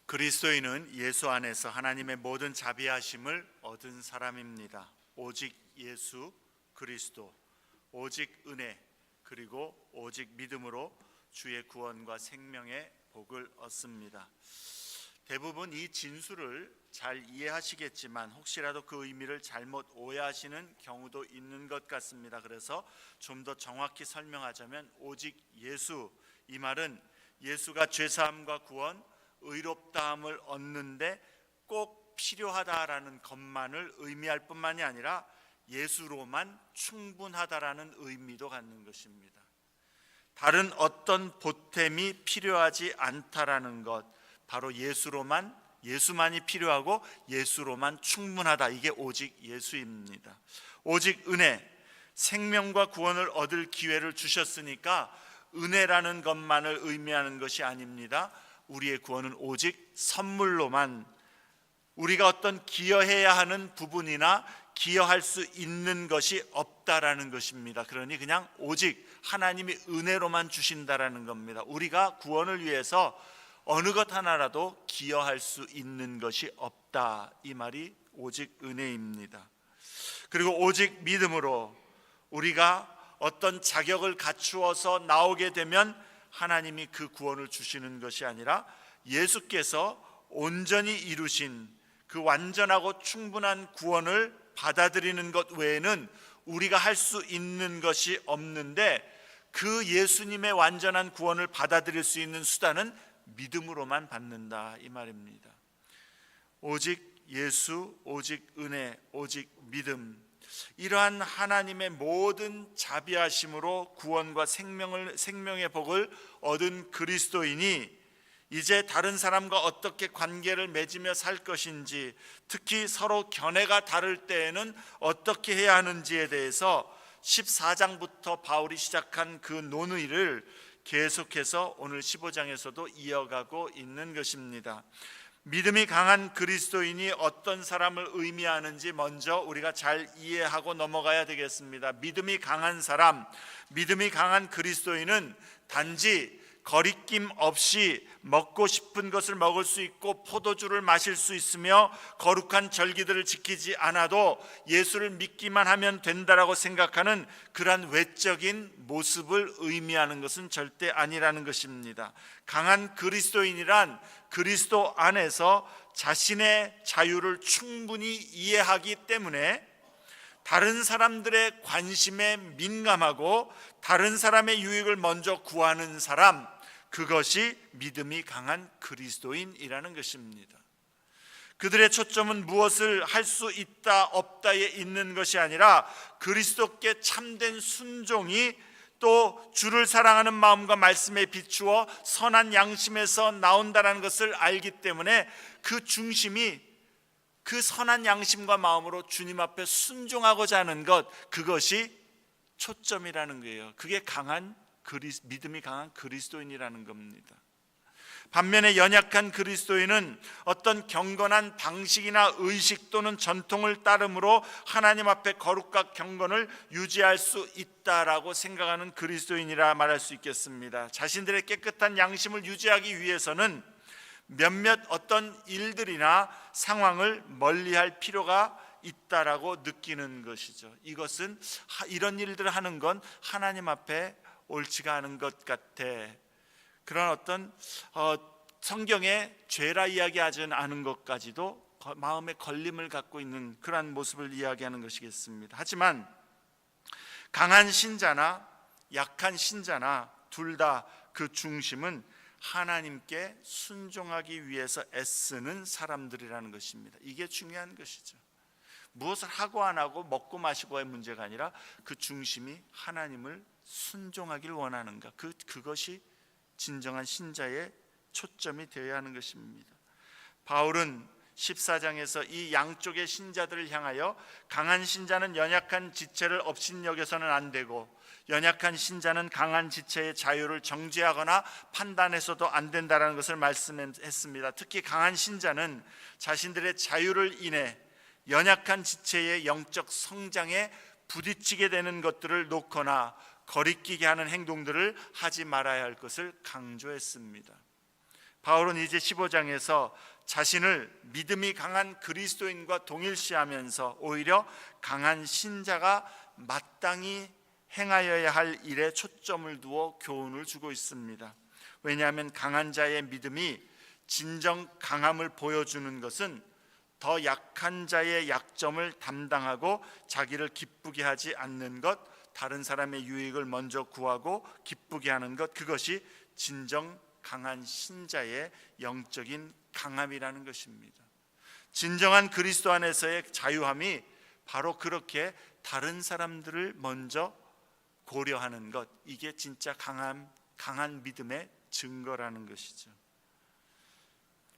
그리스도인은 예수 안에서 하나님의 모든 자비하심을 얻은 사람입니다. 오직 예수 그리스도, 오직 은혜, 그리고 오직 믿음으로 주의 구원과 생명의 복을 얻습니다. 대부분 이 진술을 잘 이해하시겠지만 혹시라도 그 의미를 잘못 오해하시는 경우도 있는 것 같습니다. 그래서 좀 더 정확히 설명하자면 오직 예수, 이 말은 예수가 죄사함과 구원, 의롭다함을 얻는데 꼭 필요하다라는 것만을 의미할 뿐만이 아니라 예수로만 충분하다라는 의미도 갖는 것입니다. 다른 어떤 보탬이 필요하지 않다라는 것, 바로 예수만이 필요하고 예수로만 충분하다, 이게 오직 예수입니다. 오직 은혜, 생명과 구원을 얻을 기회를 주셨으니까 은혜라는 것만을 의미하는 것이 아닙니다. 우리의 구원은 오직 선물로만, 우리가 어떤 기여해야 하는 부분이나 기여할 수 있는 것이 없다라는 것입니다. 그러니 그냥 오직 하나님이 은혜로만 주신다라는 겁니다. 우리가 구원을 위해서 어느 것 하나라도 기여할 수 있는 것이 없다, 이 말이 오직 은혜입니다. 그리고 오직 믿음으로, 우리가 어떤 자격을 갖추어서 나오게 되면 하나님이 그 구원을 주시는 것이 아니라 예수께서 온전히 이루신 그 완전하고 충분한 구원을 받아들이는 것 외에는 우리가 할 수 있는 것이 없는데, 그 예수님의 완전한 구원을 받아들일 수 있는 수단은 믿음으로만 받는다, 이 말입니다. 오직 예수, 오직 은혜, 오직 믿음, 이러한 하나님의 모든 자비하심으로 구원과 생명의 복을 얻은 그리스도인이 이제 다른 사람과 어떻게 관계를 맺으며 살 것인지, 특히 서로 견해가 다를 때에는 어떻게 해야 하는지에 대해서 14장부터 바울이 시작한 그 논의를 계속해서 오늘 15장에서도 이어가고 있는 것입니다. 믿음이 강한 그리스도인이 어떤 사람을 의미하는지 먼저 우리가 잘 이해하고 넘어가야 되겠습니다. 믿음이 강한 사람, 믿음이 강한 그리스도인은 단지 거리낌 없이 먹고 싶은 것을 먹을 수 있고 포도주를 마실 수 있으며 거룩한 절기들을 지키지 않아도 예수를 믿기만 하면 된다라고 생각하는 그러한 외적인 모습을 의미하는 것은 절대 아니라는 것입니다. 강한 그리스도인이란 그리스도 안에서 자신의 자유를 충분히 이해하기 때문에 다른 사람들의 관심에 민감하고 다른 사람의 유익을 먼저 구하는 사람, 그것이 믿음이 강한 그리스도인이라는 것입니다. 그들의 초점은 무엇을 할 수 있다 없다에 있는 것이 아니라 그리스도께 참된 순종이 또 주를 사랑하는 마음과 말씀에 비추어 선한 양심에서 나온다는 것을 알기 때문에 그 중심이 그 선한 양심과 마음으로 주님 앞에 순종하고자 하는 것, 그것이 초점이라는 거예요. 그게 믿음이 강한 그리스도인이라는 겁니다. 반면에 연약한 그리스도인은 어떤 경건한 방식이나 의식 또는 전통을 따름으로 하나님 앞에 거룩과 경건을 유지할 수 있다라고 생각하는 그리스도인이라 말할 수 있겠습니다. 자신들의 깨끗한 양심을 유지하기 위해서는 몇몇 어떤 일들이나 상황을 멀리할 필요가 있다라고 느끼는 것이죠. 이것은 이런 일들을 하는 건 하나님 앞에 옳지가 않은 것 같아. 그런 어떤 성경에 죄라 이야기하지 않은 것까지도 마음에 걸림을 갖고 있는 그러한 모습을 이야기하는 것이겠습니다. 하지만 강한 신자나 약한 신자나 둘 다 그 중심은 하나님께 순종하기 위해서 애쓰는 사람들이라는 것입니다. 이게 중요한 것이죠. 무엇을 하고 안 하고 먹고 마시고의 문제가 아니라 그 중심이 하나님을 순종하길 원하는가, 그것이 진정한 신자의 초점이 되어야 하는 것입니다. 바울은 14장에서 이 양쪽의 신자들을 향하여 강한 신자는 연약한 지체를 업신여겨서는 안 되고 연약한 신자는 강한 지체의 자유를 정죄하거나 판단해서도 안 된다는 것을 말씀했습니다. 특히 강한 신자는 자신들의 자유를 인해 연약한 지체의 영적 성장에 부딪히게 되는 것들을 놓거나 거리끼게 하는 행동들을 하지 말아야 할 것을 강조했습니다. 바울은 이제 15장에서 자신을 믿음이 강한 그리스도인과 동일시하면서 오히려 강한 신자가 마땅히 행하여야 할 일에 초점을 두어 교훈을 주고 있습니다. 왜냐하면 강한 자의 믿음이 진정 강함을 보여주는 것은 더 약한 자의 약점을 담당하고 자기를 기쁘게 하지 않는 것, 다른 사람의 유익을 먼저 구하고 기쁘게 하는 것, 그것이 진정 강한 신자의 영적인 강함이라는 것입니다. 진정한 그리스도 안에서의 자유함이 바로 그렇게 다른 사람들을 먼저 고려하는 것, 이게 진짜 강한 믿음의 증거라는 것이죠.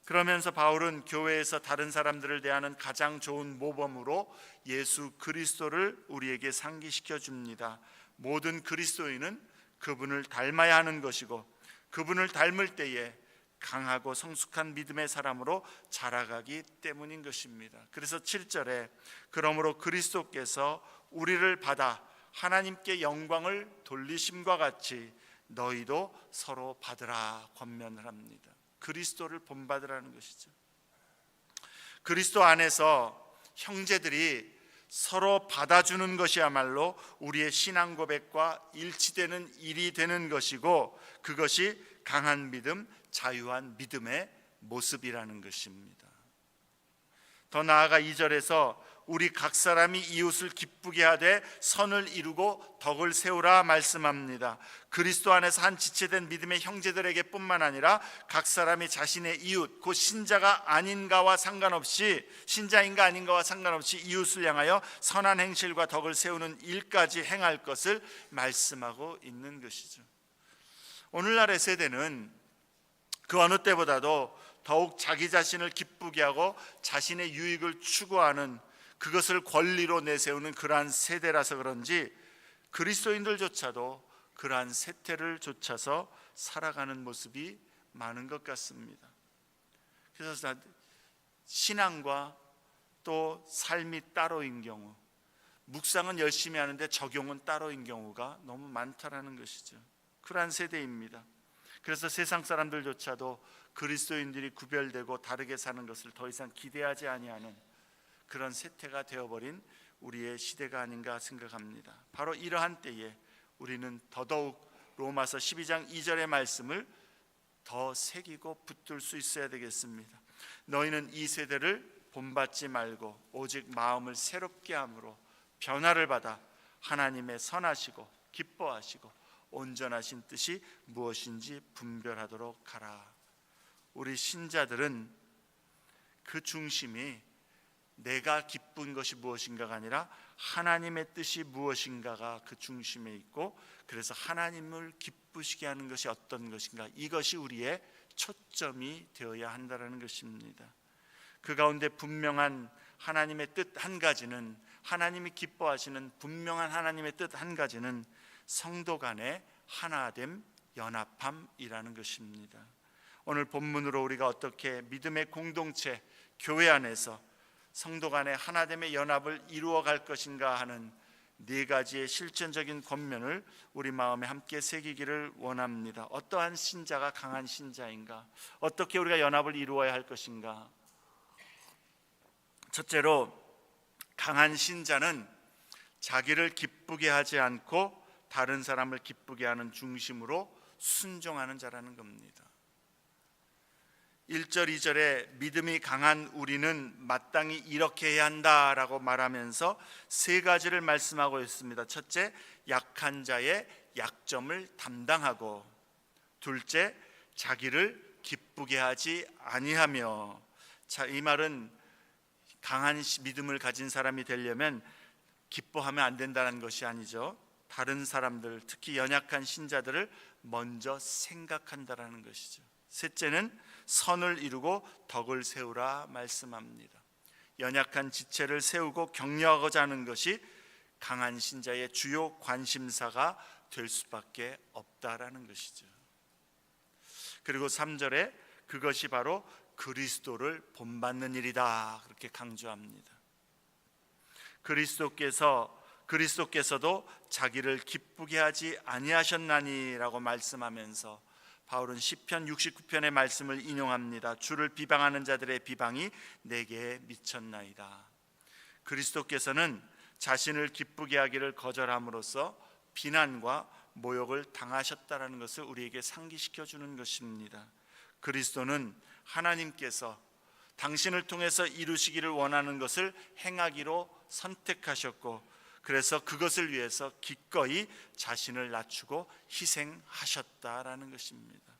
그러면서 바울은 교회에서 다른 사람들을 대하는 가장 좋은 모범으로 예수 그리스도를 우리에게 상기시켜 줍니다. 모든 그리스도인은 그분을 닮아야 하는 것이고, 그분을 닮을 때에 강하고 성숙한 믿음의 사람으로 자라가기 때문인 것입니다. 그래서 7절에 그러므로 그리스도께서 우리를 받아 하나님께 영광을 돌리심과 같이 너희도 서로 받으라 권면을 합니다. 그리스도를 본받으라는 것이죠. 그리스도 안에서 형제들이 서로 받아주는 것이야말로 우리의 신앙 고백과 일치되는 일이 되는 것이고, 그것이 강한 믿음, 자유한 믿음의 모습이라는 것입니다. 더 나아가 2절에서 우리 각 사람이 이웃을 기쁘게 하되 선을 이루고 덕을 세우라 말씀합니다. 그리스도 안에서 한 지체된 믿음의 형제들에게 뿐만 아니라 각 사람이 자신의 이웃, 곧 신자가 아닌가와 상관없이, 신자인가 아닌가와 상관없이 이웃을 향하여 선한 행실과 덕을 세우는 일까지 행할 것을 말씀하고 있는 것이죠. 오늘날의 세대는 그 어느 때보다도 더욱 자기 자신을 기쁘게 하고 자신의 유익을 추구하는, 그것을 권리로 내세우는 그러한 세대라서 그런지 그리스도인들조차도 그러한 세태를 좇아서 살아가는 모습이 많은 것 같습니다. 그래서 신앙과 또 삶이 따로인 경우, 묵상은 열심히 하는데 적용은 따로인 경우가 너무 많다라는 것이죠. 그러한 세대입니다. 그래서 세상 사람들조차도 그리스도인들이 구별되고 다르게 사는 것을 더 이상 기대하지 아니하는 그런 세태가 되어버린 우리의 시대가 아닌가 생각합니다. 바로 이러한 때에 우리는 더더욱 로마서 12장 2절의 말씀을 더 새기고 붙들 수 있어야 되겠습니다. 너희는 이 세대를 본받지 말고 오직 마음을 새롭게 함으로 변화를 받아 하나님의 선하시고 기뻐하시고 온전하신 뜻이 무엇인지 분별하도록 하라. 우리 신자들은 그 중심이 내가 기쁜 것이 무엇인가가 아니라 하나님의 뜻이 무엇인가가 그 중심에 있고, 그래서 하나님을 기쁘시게 하는 것이 어떤 것인가, 이것이 우리의 초점이 되어야 한다는 것입니다. 그 가운데 분명한 하나님의 뜻 한 가지는, 하나님이 기뻐하시는 분명한 하나님의 뜻 한 가지는 성도 간의 하나됨, 연합함이라는 것입니다. 오늘 본문으로 우리가 어떻게 믿음의 공동체, 교회 안에서 성도 간의 하나됨의 연합을 이루어 갈 것인가 하는 네 가지의 실천적인 권면을 우리 마음에 함께 새기기를 원합니다. 어떠한 신자가 강한 신자인가? 어떻게 우리가 연합을 이루어야 할 것인가? 첫째로, 강한 신자는 자기를 기쁘게 하지 않고 다른 사람을 기쁘게 하는 중심으로 순종하는 자라는 겁니다. 1절 2절에 믿음이 강한 우리는 마땅히 이렇게 해야 한다라고 말하면서 세 가지를 말씀하고 있습니다. 첫째, 약한 자의 약점을 담당하고, 둘째, 자기를 기쁘게 하지 아니하며. 자, 이 말은 강한 믿음을 가진 사람이 되려면 기뻐하면 안 된다는 것이 아니죠. 다른 사람들, 특히 연약한 신자들을 먼저 생각한다라는 것이죠. 셋째는 선을 이루고 덕을 세우라 말씀합니다. 연약한 지체를 세우고 격려하고자 하는 것이 강한 신자의 주요 관심사가 될 수밖에 없다라는 것이죠. 그리고 3절에 그것이 바로 그리스도를 본받는 일이다, 그렇게 강조합니다. 그리스도께서도 자기를 기쁘게 하지 아니하셨나니라고 말씀하면서 바울은 시편 69편의 말씀을 인용합니다. 주를 비방하는 자들의 비방이 내게 미쳤나이다. 그리스도께서는 자신을 기쁘게 하기를 거절함으로써 비난과 모욕을 당하셨다라는 것을 우리에게 상기시켜 주는 것입니다. 그리스도는 하나님께서 당신을 통해서 이루시기를 원하는 것을 행하기로 선택하셨고, 그래서 그것을 위해서 기꺼이 자신을 낮추고 희생하셨다라는 것입니다.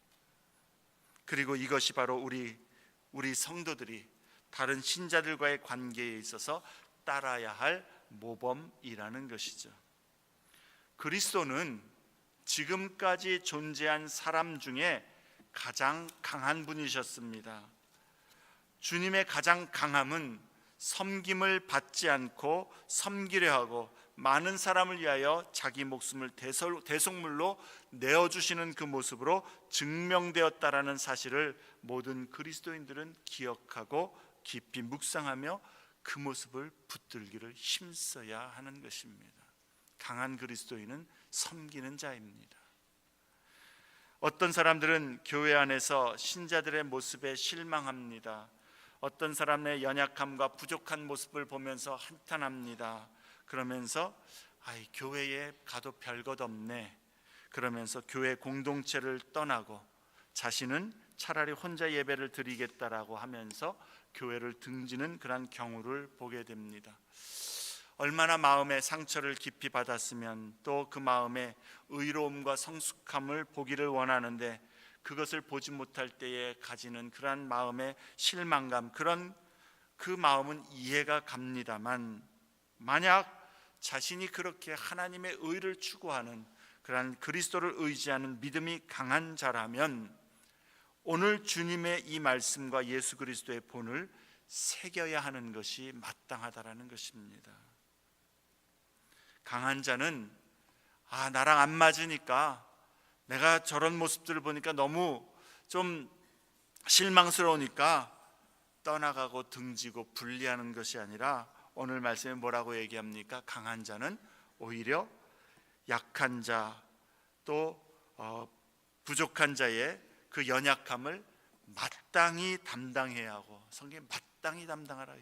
그리고 이것이 바로 우리 성도들이 다른 신자들과의 관계에 있어서 따라야 할 모범이라는 것이죠. 그리스도는 지금까지 존재한 사람 중에 가장 강한 분이셨습니다. 주님의 가장 강함은 섬김을 받지 않고 섬기려 하고 많은 사람을 위하여 자기 목숨을 대속물로 내어주시는 그 모습으로 증명되었다라는 사실을 모든 그리스도인들은 기억하고 깊이 묵상하며 그 모습을 붙들기를 힘써야 하는 것입니다. 강한 그리스도인은 섬기는 자입니다. 어떤 사람들은 교회 안에서 신자들의 모습에 실망합니다. 어떤 사람의 연약함과 부족한 모습을 보면서 한탄합니다. 그러면서 교회에 가도 별것 없네, 그러면서 교회 공동체를 떠나고 자신은 차라리 혼자 예배를 드리겠다라고 하면서 교회를 등지는 그런 경우를 보게 됩니다. 얼마나 마음의 상처를 깊이 받았으면 또 그 마음의 의로움과 성숙함을 보기를 원하는데 그것을 보지 못할 때에 가지는 그러한 마음의 실망감, 그 마음은 이해가 갑니다만, 만약 자신이 그렇게 하나님의 의를 추구하는 그러한 그리스도를 의지하는 믿음이 강한 자라면 오늘 주님의 이 말씀과 예수 그리스도의 본을 새겨야 하는 것이 마땅하다라는 것입니다. 강한 자는 나랑 안 맞으니까, 내가 저런 모습들을 보니까 너무 좀 실망스러우니까 떠나가고 등지고 분리하는 것이 아니라, 오늘 말씀에 뭐라고 얘기합니까? 강한 자는 오히려 약한 자, 또 부족한 자의 그 연약함을 마땅히 담당해야 하고, 성경에 마땅히 담당하라.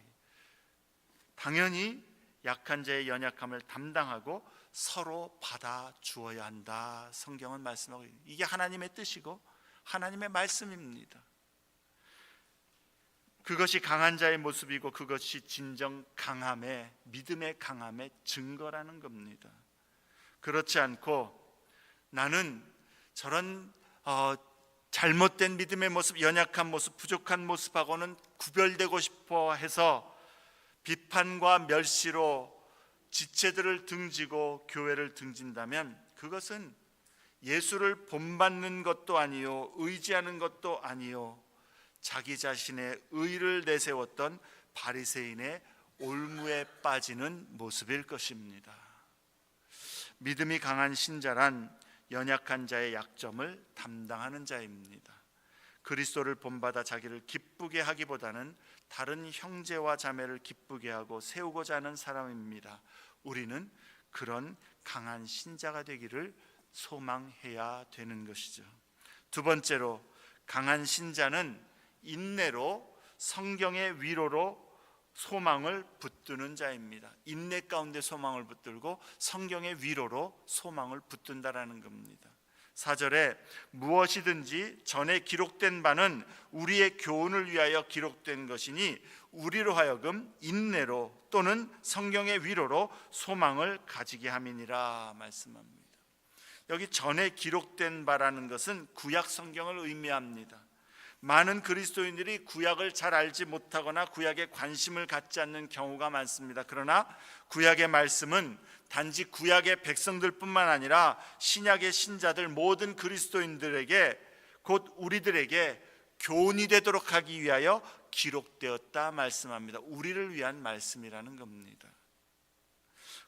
당연히 약한 자의 연약함을 담당하고 서로 받아 주어야 한다, 성경은 말씀하고 있습니다. 이게 하나님의 뜻이고 하나님의 말씀입니다. 그것이 강한 자의 모습이고 그것이 진정 강함의, 믿음의 강함의 증거라는 겁니다. 그렇지 않고 나는 저런 잘못된 믿음의 모습, 연약한 모습, 부족한 모습하고는 구별되고 싶어 해서 비판과 멸시로 지체들을 등지고 교회를 등진다면 그것은 예수를 본받는 것도 아니요, 의지하는 것도 아니요, 자기 자신의 의를 내세웠던 바리새인의 올무에 빠지는 모습일 것입니다. 믿음이 강한 신자란 연약한 자의 약점을 담당하는 자입니다. 그리스도를 본받아 자기를 기쁘게 하기보다는 다른 형제와 자매를 기쁘게 하고 세우고자 하는 사람입니다. 우리는 그런 강한 신자가 되기를 소망해야 되는 것이죠. 두 번째로, 강한 신자는 인내로 성경의 위로로 소망을 붙드는 자입니다. 인내 가운데 소망을 붙들고 성경의 위로로 소망을 붙든다라는 겁니다. 4절에 무엇이든지 전에 기록된 바는 우리의 교훈을 위하여 기록된 것이니 우리로 하여금 인내로 또는 성경의 위로로 소망을 가지게 함이니라 말씀합니다. 여기 전에 기록된 바라는 것은 구약 성경을 의미합니다. 많은 그리스도인들이 구약을 잘 알지 못하거나 구약에 관심을 갖지 않는 경우가 많습니다. 그러나 구약의 말씀은 단지 구약의 백성들뿐만 아니라 신약의 신자들 모든 그리스도인들에게, 곧 우리들에게 교훈이 되도록 하기 위하여 기록되었다 말씀합니다. 우리를 위한 말씀이라는 겁니다.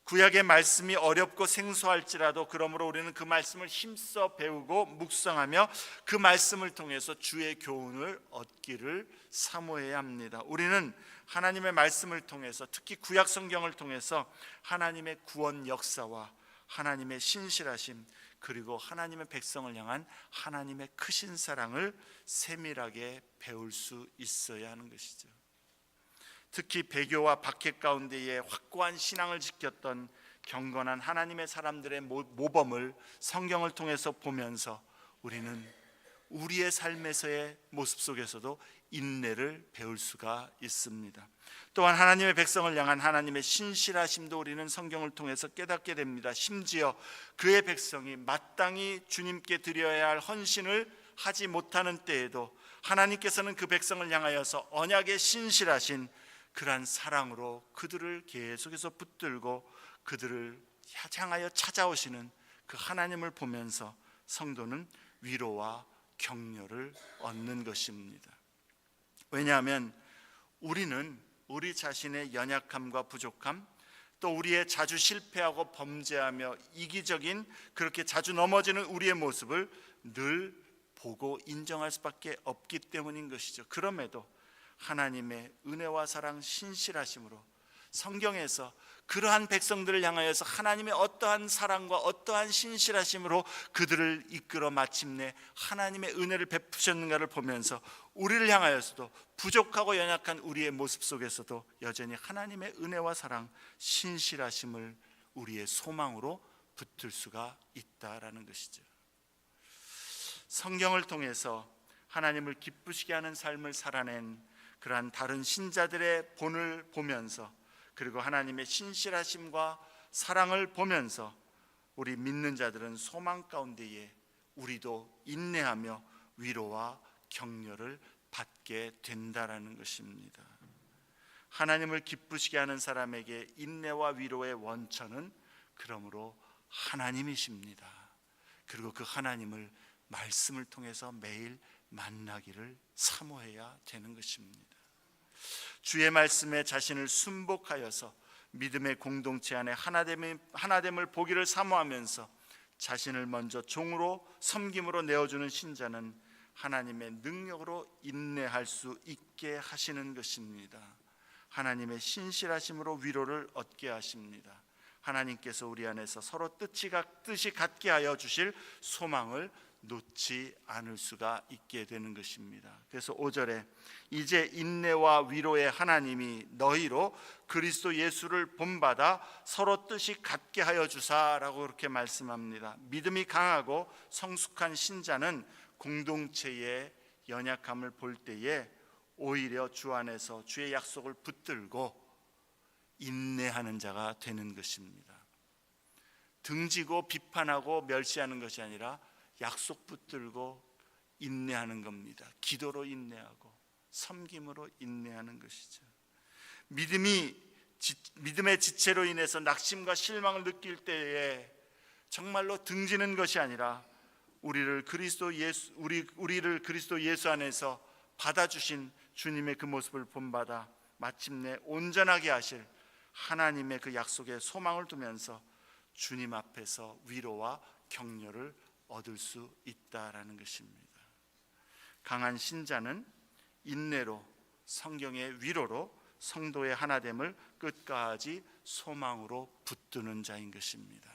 구약의 말씀이 어렵고 생소할지라도 그러므로 우리는 그 말씀을 힘써 배우고 묵상하며 그 말씀을 통해서 주의 교훈을 얻기를 사모해야 합니다. 우리는 하나님의 말씀을 통해서, 특히 구약 성경을 통해서 하나님의 구원 역사와 하나님의 신실하심, 그리고 하나님의 백성을 향한 하나님의 크신 사랑을 세밀하게 배울 수 있어야 하는 것이죠. 특히 배교와 박해 가운데에 확고한 신앙을 지켰던 경건한 하나님의 사람들의 모범을 성경을 통해서 보면서 우리는 우리의 삶에서의 모습 속에서도 인내를 배울 수가 있습니다. 또한 하나님의 백성을 향한 하나님의 신실하심도 우리는 성경을 통해서 깨닫게 됩니다. 심지어 그의 백성이 마땅히 주님께 드려야 할 헌신을 하지 못하는 때에도 하나님께서는 그 백성을 향하여서 언약의 신실하신 그러한 사랑으로 그들을 계속해서 붙들고 그들을 향하여 찾아오시는 그 하나님을 보면서 성도는 위로와 격려를 얻는 것입니다. 왜냐하면 우리는 우리 자신의 연약함과 부족함, 또 우리의 자주 실패하고 범죄하며 이기적인 그렇게 자주 넘어지는 우리의 모습을 늘 보고 인정할 수밖에 없기 때문인 것이죠. 그럼에도 하나님의 은혜와 사랑, 신실하심으로 성경에서 그러한 백성들을 향하여서 하나님의 어떠한 사랑과 어떠한 신실하심으로 그들을 이끌어 마침내 하나님의 은혜를 베푸셨는가를 보면서 우리를 향하여서도 부족하고 연약한 우리의 모습 속에서도 여전히 하나님의 은혜와 사랑, 신실하심을 우리의 소망으로 붙들 수가 있다라는 것이죠. 성경을 통해서 하나님을 기쁘시게 하는 삶을 살아낸 그러한 다른 신자들의 본을 보면서, 그리고 하나님의 신실하심과 사랑을 보면서 우리 믿는 자들은 소망 가운데에 우리도 인내하며 위로와 격려를 받게 된다라는 것입니다. 하나님을 기쁘시게 하는 사람에게 인내와 위로의 원천은 그러므로 하나님이십니다. 그리고 그 하나님을 말씀을 통해서 매일 만나기를 사모해야 되는 것입니다. 주의 말씀에 자신을 순복하여서 믿음의 공동체 안에 하나됨을 보기를 사모하면서 자신을 먼저 종으로 섬김으로 내어주는 신자는 하나님의 능력으로 인내할 수 있게 하시는 것입니다. 하나님의 신실하심으로 위로를 얻게 하십니다. 하나님께서 우리 안에서 서로 뜻이 같게 하여 주실 소망을 놓지 않을 수가 있게 되는 것입니다. 그래서 5절에 이제 인내와 위로의 하나님이 너희로 그리스도 예수를 본받아 서로 뜻이 같게 하여 주사라고 그렇게 말씀합니다. 믿음이 강하고 성숙한 신자는 공동체의 연약함을 볼 때에 오히려 주 안에서 주의 약속을 붙들고 인내하는 자가 되는 것입니다. 등지고 비판하고 멸시하는 것이 아니라 약속 붙들고 인내하는 겁니다. 기도로 인내하고 섬김으로 인내하는 것이죠. 믿음의 지체로 인해서 낙심과 실망을 느낄 때에 정말로 등지는 것이 아니라 우리를 그리스도 예수 안에서 받아주신 주님의 그 모습을 본받아 마침내 온전하게 하실 하나님의 그 약속에 소망을 두면서 주님 앞에서 위로와 격려를 얻을 수 있다라는 것입니다. 강한 신자는 인내로, 성경의 위로로 성도의 하나됨을 끝까지 소망으로 붙드는 자인 것입니다.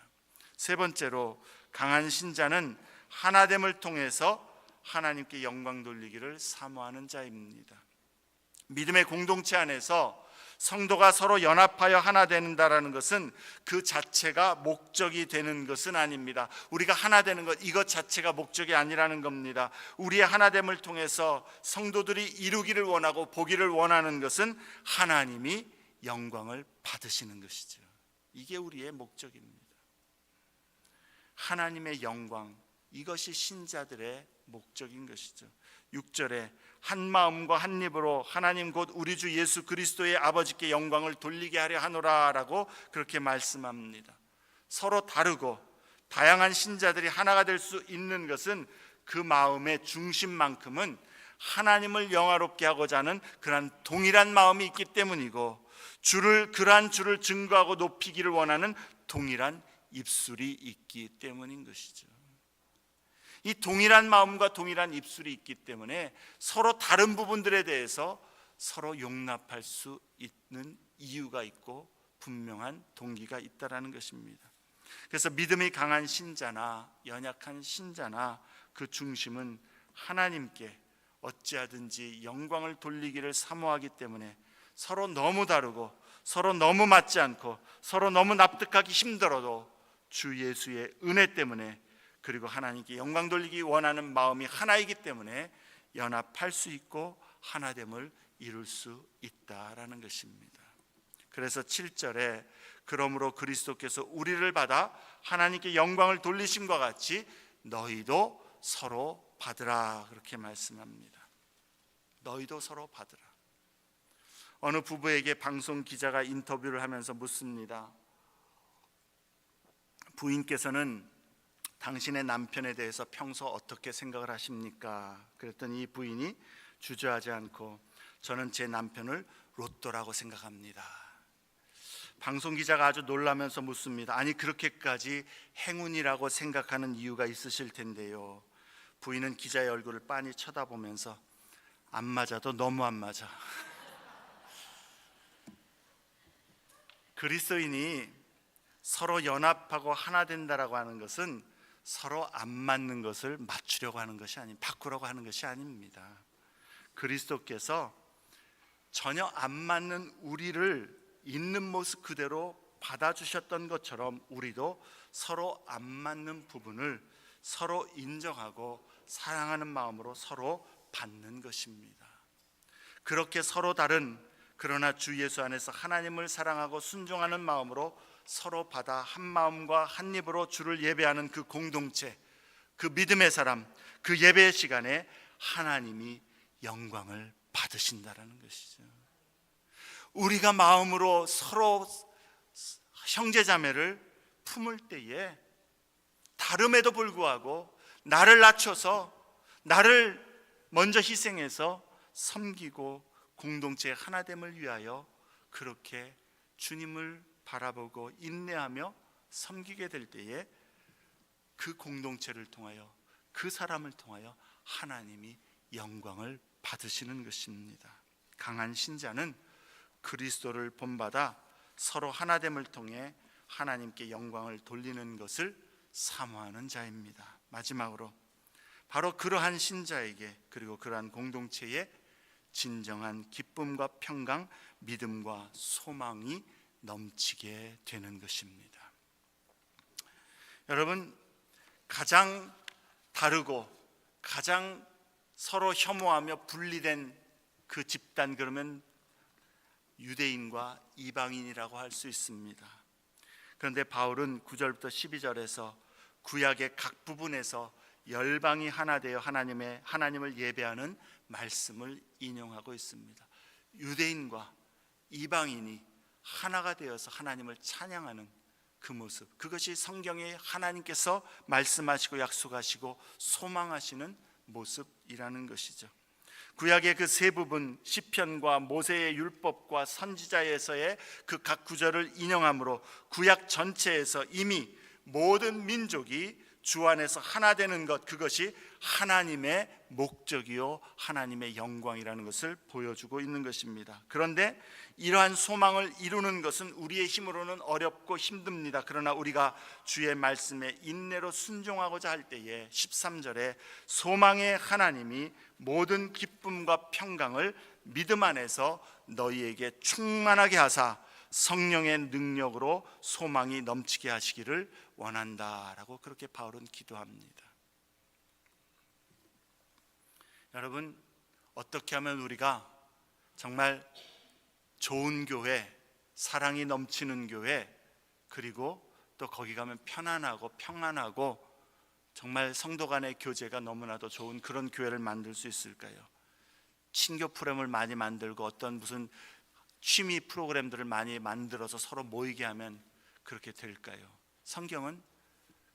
세 번째로 강한 신자는 하나됨을 통해서 하나님께 영광 돌리기를 사모하는 자입니다. 믿음의 공동체 안에서 성도가 서로 연합하여 하나 된다라는 것은 그 자체가 목적이 되는 것은 아닙니다. 우리가 하나 되는 것, 이것 자체가 목적이 아니라는 겁니다. 우리의 하나됨을 통해서 성도들이 이루기를 원하고 보기를 원하는 것은 하나님이 영광을 받으시는 것이죠. 이게 우리의 목적입니다. 하나님의 영광, 이것이 신자들의 목적인 것이죠. 6절에 한 마음과 한 입으로 하나님 곧 우리 주 예수 그리스도의 아버지께 영광을 돌리게 하려 하노라 라고 그렇게 말씀합니다. 서로 다르고 다양한 신자들이 하나가 될 수 있는 것은 그 마음의 중심만큼은 하나님을 영화롭게 하고자 하는 그러한 동일한 마음이 있기 때문이고, 그러한 주를 증거하고 높이기를 원하는 동일한 입술이 있기 때문인 것이죠. 이 동일한 마음과 동일한 입술이 있기 때문에 서로 다른 부분들에 대해서 서로 용납할 수 있는 이유가 있고 분명한 동기가 있다라는 것입니다. 그래서 믿음이 강한 신자나 연약한 신자나 그 중심은 하나님께 어찌하든지 영광을 돌리기를 사모하기 때문에 서로 너무 다르고 서로 너무 맞지 않고 서로 너무 납득하기 힘들어도 주 예수의 은혜 때문에, 그리고 하나님께 영광 돌리기 원하는 마음이 하나이기 때문에 연합할 수 있고 하나됨을 이룰 수 있다라는 것입니다. 그래서 7절에 그러므로 그리스도께서 우리를 받아 하나님께 영광을 돌리심과 같이 너희도 서로 받으라, 그렇게 말씀합니다. 너희도 서로 받으라. 어느 부부에게 방송 기자가 인터뷰를 하면서 묻습니다. 부인께서는 당신의 남편에 대해서 평소 어떻게 생각을 하십니까? 그랬더니 이 부인이 주저하지 않고 저는 제 남편을 로또라고 생각합니다. 방송 기자가 아주 놀라면서 묻습니다. 아니, 그렇게까지 행운이라고 생각하는 이유가 있으실 텐데요. 부인은 기자의 얼굴을 빤히 쳐다보면서 안 맞아도 너무 안 맞아. 그리스도인이 서로 연합하고 하나 된다라고 하는 것은 서로 안 맞는 것을 맞추려고 하는 것이 바꾸려고 하는 것이 아닙니다. 그리스도께서 전혀 안 맞는 우리를 있는 모습 그대로 받아주셨던 것처럼 우리도 서로 안 맞는 부분을 서로 인정하고 사랑하는 마음으로 서로 받는 것입니다. 그렇게 서로 다른, 그러나 주 예수 안에서 하나님을 사랑하고 순종하는 마음으로 서로 받아 한 마음과 한 입으로 주를 예배하는 그 공동체, 그 믿음의 사람, 그 예배의 시간에 하나님이 영광을 받으신다라는 것이죠. 우리가 마음으로 서로 형제자매를 품을 때에 다름에도 불구하고 나를 낮춰서 나를 먼저 희생해서 섬기고 공동체의 하나됨을 위하여 그렇게 주님을 바라보고 인내하며 섬기게 될 때에 그 공동체를 통하여 그 사람을 통하여 하나님이 영광을 받으시는 것입니다. 강한 신자는 그리스도를 본받아 서로 하나됨을 통해 하나님께 영광을 돌리는 것을 사모하는 자입니다. 마지막으로 바로 그러한 신자에게, 그리고 그러한 공동체에 진정한 기쁨과 평강, 믿음과 소망이 넘치게 되는 것입니다. 여러분, 가장 다르고 가장 서로 혐오하며 분리된 그 집단, 그러면 유대인과 이방인이라고 할 수 있습니다. 그런데 바울은 9절부터 12절에서 구약의 각 부분에서 열방이 하나 되어 하나님을 예배하는 말씀을 인용하고 있습니다. 유대인과 이방인이 하나가 되어서 하나님을 찬양하는 그 모습, 그것이 성경에 하나님께서 말씀하시고 약속하시고 소망하시는 모습이라는 것이죠. 구약의 그 세 부분, 시편과 모세의 율법과 선지자에서의 그 각 구절을 인용함으로 구약 전체에서 이미 모든 민족이 주 안에서 하나 되는 것, 그것이 하나님의 목적이요 하나님의 영광이라는 것을 보여주고 있는 것입니다. 그런데 이러한 소망을 이루는 것은 우리의 힘으로는 어렵고 힘듭니다. 그러나 우리가 주의 말씀에 인내로 순종하고자 할 때에 13절에 소망의 하나님이 모든 기쁨과 평강을 믿음 안에서 너희에게 충만하게 하사 성령의 능력으로 소망이 넘치게 하시기를 원한다라고 그렇게 바울은 기도합니다. 여러분, 어떻게 하면 우리가 정말 좋은 교회, 사랑이 넘치는 교회, 그리고 또 거기 가면 편안하고 평안하고 정말 성도 간의 교제가 너무나도 좋은 그런 교회를 만들 수 있을까요? 친교 프로그램을 많이 만들고 어떤 무슨 취미 프로그램들을 많이 만들어서 서로 모이게 하면 그렇게 될까요? 성경은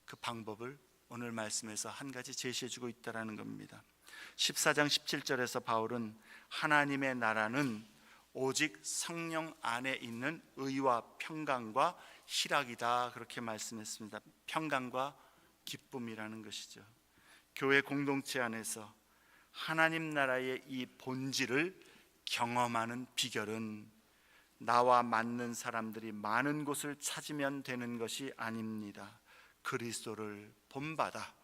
그 방법을 오늘 말씀에서 한 가지 제시해 주고 있다는 겁니다. 14장 17절에서 바울은 하나님의 나라는 오직 성령 안에 있는 의와 평강과 희락이다, 그렇게 말씀했습니다. 평강과 기쁨이라는 것이죠. 교회 공동체 안에서 하나님 나라의 이 본질을 경험하는 비결은 나와 맞는 사람들이 많은 곳을 찾으면 되는 것이 아닙니다. 그리스도를 본받아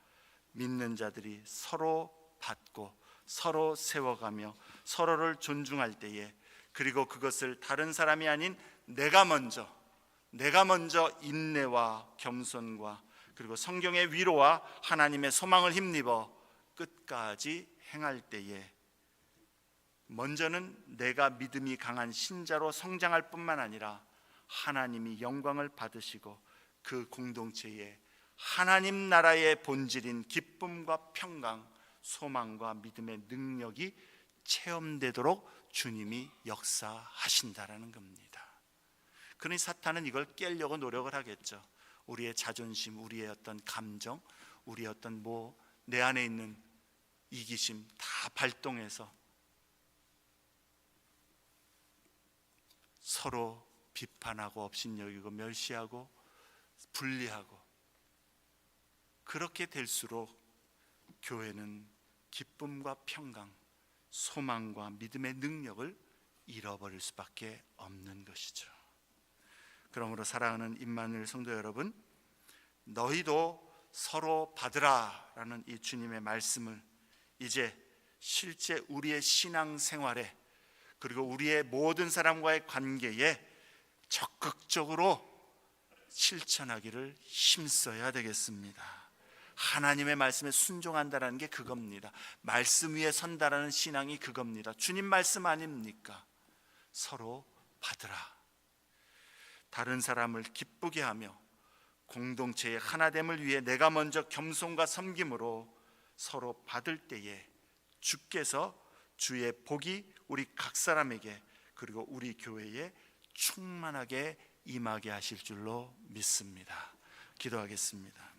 믿는 자들이 서로 받고 서로 세워가며 서로를 존중할 때에, 그리고 그것을 다른 사람이 아닌 내가 먼저 인내와 겸손과 그리고 성경의 위로와 하나님의 소망을 힘입어 끝까지 행할 때에, 먼저는 내가 믿음이 강한 신자로 성장할 뿐만 아니라 하나님이 영광을 받으시고 그 공동체에 하나님 나라의 본질인 기쁨과 평강, 소망과 믿음의 능력이 체험되도록 주님이 역사하신다라는 겁니다. 그러니 사탄은 이걸 깨려고 노력을 하겠죠. 우리의 자존심, 우리의 어떤 감정, 우리의 어떤 내 안에 있는 이기심 다 발동해서 서로 비판하고 업신여기고 멸시하고 분리하고, 그렇게 될수록 교회는 기쁨과 평강, 소망과 믿음의 능력을 잃어버릴 수밖에 없는 것이죠. 그러므로 사랑하는 임마누엘 성도 여러분, 너희도 서로 받으라 라는 이 주님의 말씀을 이제 실제 우리의 신앙생활에, 그리고 우리의 모든 사람과의 관계에 적극적으로 실천하기를 힘써야 되겠습니다. 하나님의 말씀에 순종한다라는 게 그겁니다. 말씀 위에 선다라는 신앙이 그겁니다. 주님 말씀 아닙니까? 서로 받으라. 다른 사람을 기쁘게 하며 공동체의 하나됨을 위해 내가 먼저 겸손과 섬김으로 서로 받을 때에 주께서 주의 복이 우리 각 사람에게 그리고 우리 교회에 충만하게 임하게 하실 줄로 믿습니다. 기도하겠습니다.